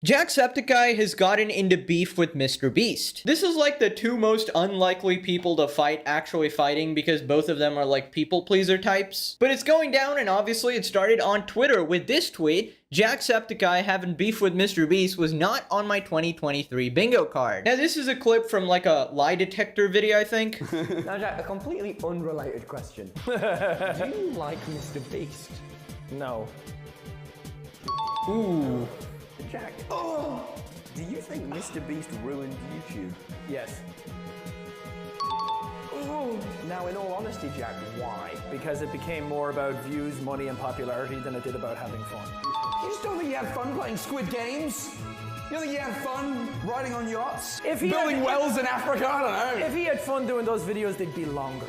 Jacksepticeye has gotten into beef with MrBeast. This is like the two most unlikely people to fight actually fighting because both of them are like people pleaser types. But it's going down, and obviously it started on Twitter with this tweet: Jacksepticeye having beef with MrBeast was not on my 2023 bingo card. Now this is a clip from like a lie detector video, I think. Now Jack, a completely unrelated question. Do you like MrBeast? No. Ooh. Jack, do you think MrBeast ruined YouTube? Yes. Now, in all honesty, Jack, why? Because it became more about views, money, and popularity than it did about having fun. You just don't think you had fun playing Squid Games? You don't think you had fun riding on yachts? Building wells in Africa? I don't know. If he had fun doing those videos, they'd be longer.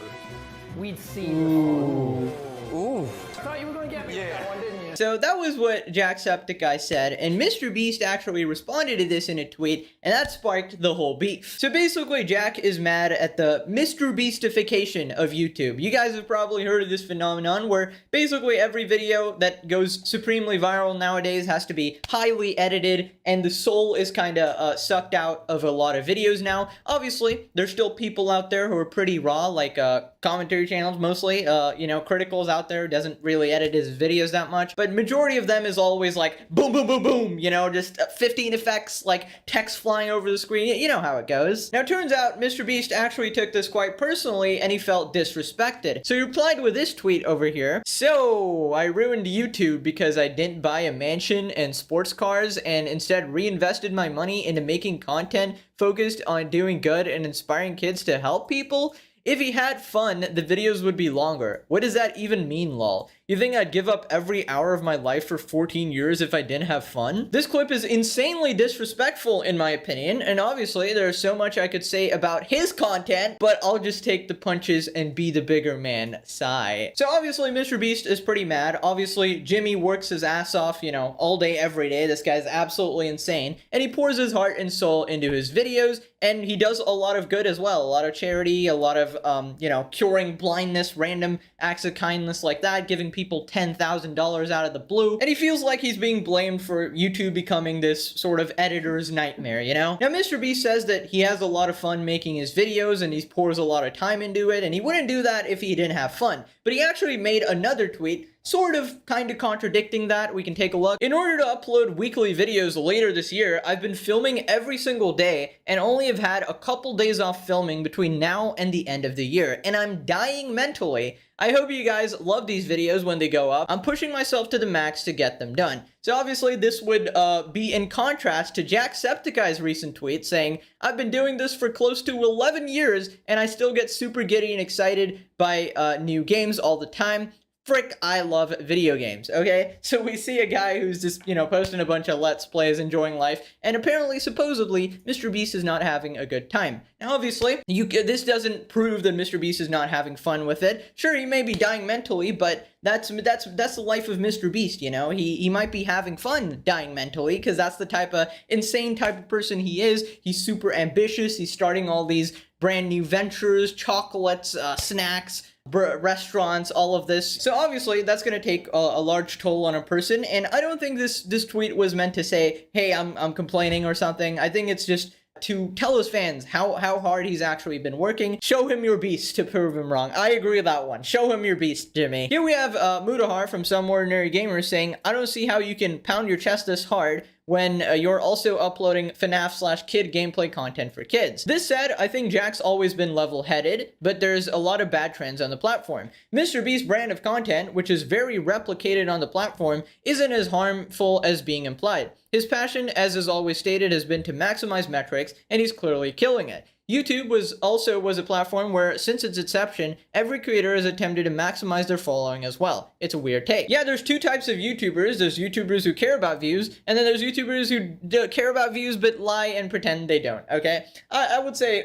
We'd see. Ooh. I thought you were going to get me with that one, didn't you? So that was what Jacksepticeye said, and MrBeast actually responded to this in a tweet, and that sparked the whole beef. So basically, Jack is mad at the MrBeastification of YouTube. You guys have probably heard of this phenomenon where basically every video that goes supremely viral nowadays has to be highly edited, and the soul is kind of sucked out of a lot of videos now. Obviously, there's still people out there who are pretty raw, like commentary channels mostly, you know, Critical's out there, doesn't really edit his videos that much, but majority of them is always like boom, boom, boom, boom, you know, just 15 effects, like text flying over the screen. You know how it goes. Now, it turns out MrBeast actually took this quite personally, and he felt disrespected. So he replied with this tweet over here: "So, I ruined YouTube because I didn't buy a mansion and sports cars and instead reinvested my money into making content focused on doing good and inspiring kids to help people? If he had fun, the videos would be longer. What does that even mean, lol? You think I'd give up every hour of my life for 14 years if I didn't have fun?" This clip is insanely disrespectful in my opinion, and obviously there's so much I could say about his content, but I'll just take the punches and be the bigger man, sigh. So obviously MrBeast is pretty mad. Obviously Jimmy works his ass off, you know, all day, every day. This guy's absolutely insane, and he pours his heart and soul into his videos, and he does a lot of good as well. A lot of charity, a lot of, you know, curing blindness, random acts of kindness like that, giving people $10,000 out of the blue, and he feels like he's being blamed for YouTube becoming this sort of editor's nightmare, you know? Now, MrBeast says that he has a lot of fun making his videos, and he pours a lot of time into it, and he wouldn't do that if he didn't have fun. But he actually made another tweet sort of kind of contradicting that. We can take a look. "In order to upload weekly videos later this year, I've been filming every single day and only have had a couple days off filming between now and the end of the year, and I'm dying mentally. I hope you guys love these videos when they go up. I'm pushing myself to the max to get them done." So obviously this would be in contrast to Jacksepticeye's recent tweet saying, "I've been doing this for close to 11 years and I still get super giddy and excited by new games all the time. Frick, I love video games," okay? So we see a guy who's just, you know, posting a bunch of Let's Plays, enjoying life, and apparently, supposedly, MrBeast is not having a good time. Now, obviously, this doesn't prove that MrBeast is not having fun with it. Sure, he may be dying mentally, but that's the life of MrBeast, you know? He might be having fun dying mentally, because that's the type of insane type of person he is. He's super ambitious. He's starting all these brand new ventures, chocolates, snacks, restaurants, all of this. So obviously that's going to take a large toll on a person, and I don't think this tweet was meant to say, hey, I'm complaining or something. I think it's just to tell his fans how hard he's actually been working. Show him your beast to prove him wrong. I agree with that one. Show him your beast, Jimmy. Here we have Mudahar from Some Ordinary Gamer saying, "I don't see how you can pound your chest this hard when you're also uploading FNAF/kid gameplay content for kids." This said, I think Jack's always been level-headed, but there's a lot of bad trends on the platform. MrBeast's brand of content, which is very replicated on the platform, isn't as harmful as being implied. His passion, as is always stated, has been to maximize metrics, and he's clearly killing it. YouTube was a platform where, since its inception, every creator has attempted to maximize their following as well. It's a weird take. Yeah, there's two types of YouTubers. There's YouTubers who care about views, and then there's YouTubers who care about views but lie and pretend they don't, okay? I would say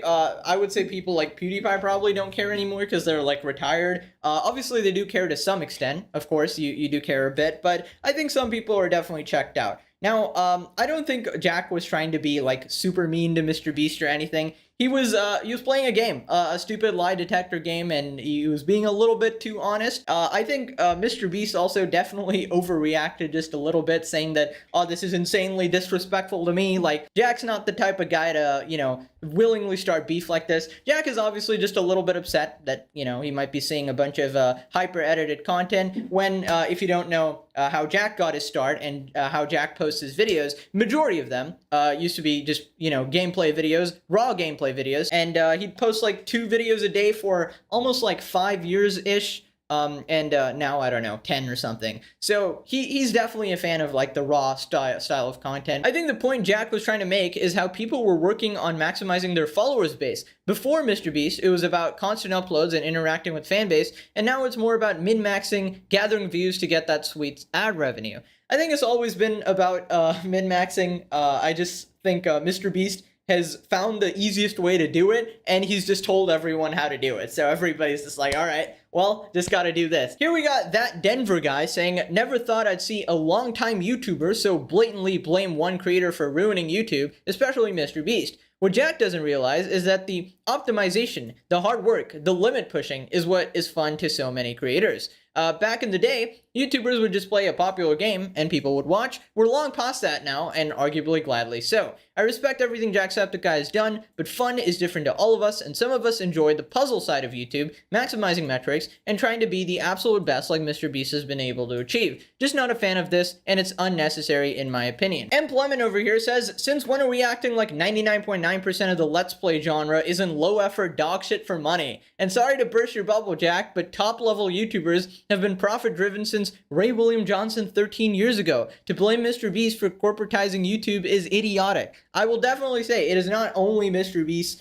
people like PewDiePie probably don't care anymore because they're, like, retired. Obviously, they do care to some extent. Of course, you do care a bit, but I think some people are definitely checked out. Now, I don't think Jack was trying to be, like, super mean to MrBeast or anything. he was playing a game, a stupid lie detector game, and he was being a little bit too honest. I think MrBeast also definitely overreacted just a little bit, saying that, oh, this is insanely disrespectful to me. Like, Jack's not the type of guy to, you know, willingly start beef like this. Jack is obviously just a little bit upset that, you know, he might be seeing a bunch of hyper-edited content when, if you don't know how Jack got his start and how Jack posts his videos, majority of them used to be just, you know, gameplay videos, raw gameplay videos, and he'd post like 2 videos a day for almost like 5 years-ish. Now, I don't know, 10 or something. So he's definitely a fan of like the raw style of content. I think the point Jack was trying to make is how people were working on maximizing their followers base. Before MrBeast, it was about constant uploads and interacting with fan base, and now it's more about min-maxing, gathering views to get that sweet ad revenue. I think it's always been about min-maxing. I just think MrBeast has found the easiest way to do it, and he's just told everyone how to do it. So everybody's just like, all right, well, just gotta do this. Here we got that Denver guy saying, never thought I'd see a long-time YouTuber so blatantly blame one creator for ruining YouTube, especially MrBeast. What Jack doesn't realize is that the optimization, the hard work, the limit pushing is what is fun to so many creators. Back in the day, YouTubers would just play a popular game and people would watch. We're long past that now, and arguably gladly so. I respect everything Jacksepticeye has done, but fun is different to all of us, and some of us enjoy the puzzle side of YouTube, maximizing metrics, and trying to be the absolute best like MrBeast has been able to achieve. Just not a fan of this, and it's unnecessary in my opinion. Employment over here says, since when are we acting like 99.9% of the Let's Play genre is in low-effort dog shit for money? And sorry to burst your bubble, Jack, but top-level YouTubers have been profit-driven since Ray William Johnson 13 years ago. To blame MrBeast for corporatizing YouTube is idiotic. I will definitely say it is not only MrBeast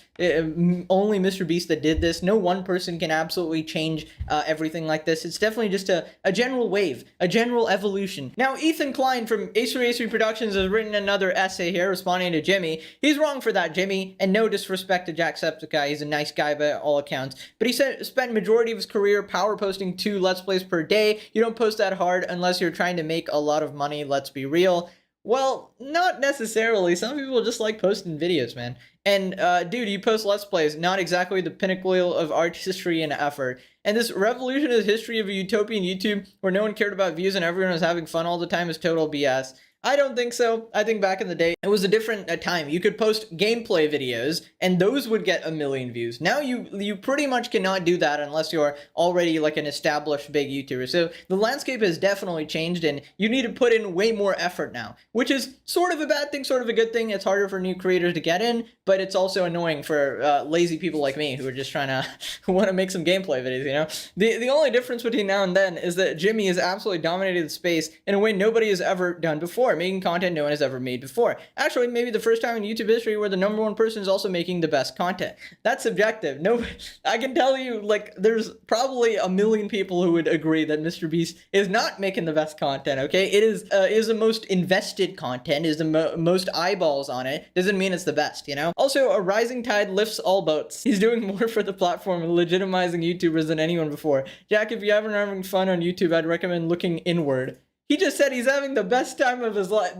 that did this. No one person can absolutely change everything like this. It's definitely just a general wave, a general evolution. Now, Ethan Klein from Ace3 Productions has written another essay here responding to Jimmy. He's wrong for that, Jimmy, and no disrespect to Jacksepticeye. He's a nice guy by all accounts. But he spent majority of his career power posting 2 Let's Plays per day. You don't post that hard unless you're trying to make a lot of money, let's be real. Well, not necessarily. Some people just like posting videos, man. And, dude, you post Let's Plays, not exactly the pinnacle of art history and effort. And this revolutionist history of a utopian YouTube where no one cared about views and everyone was having fun all the time is total BS. I don't think so. I think back in the day, it was a different time. You could post gameplay videos, and those would get 1 million views. Now you pretty much cannot do that unless you're already like an established big YouTuber. So the landscape has definitely changed, and you need to put in way more effort now, which is sort of a bad thing, sort of a good thing. It's harder for new creators to get in, but it's also annoying for lazy people like me who are just trying to, who want to make some gameplay videos, you know? The only difference between now and then is that Jimmy has absolutely dominated the space in a way nobody has ever done before, making content no one has ever made before. Actually, maybe the first time in YouTube history where the #1 person is also making the best content. That's subjective. No, I can tell you, like, there's probably 1 million people who would agree that MrBeast is not making the best content, okay? It is the most invested content, is the most eyeballs on it. Doesn't mean it's the best, you know? Also, a rising tide lifts all boats. He's doing more for the platform and legitimizing YouTubers than anyone before. Jack, if you haven't having fun on YouTube, I'd recommend looking inward. He just said he's having the best time of his life.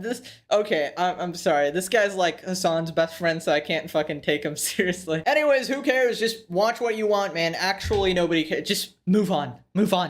Okay, I'm sorry. This guy's like Hassan's best friend, so I can't fucking take him seriously. Anyways, who cares? Just watch what you want, man. Actually, nobody cares. Just move on. Move on.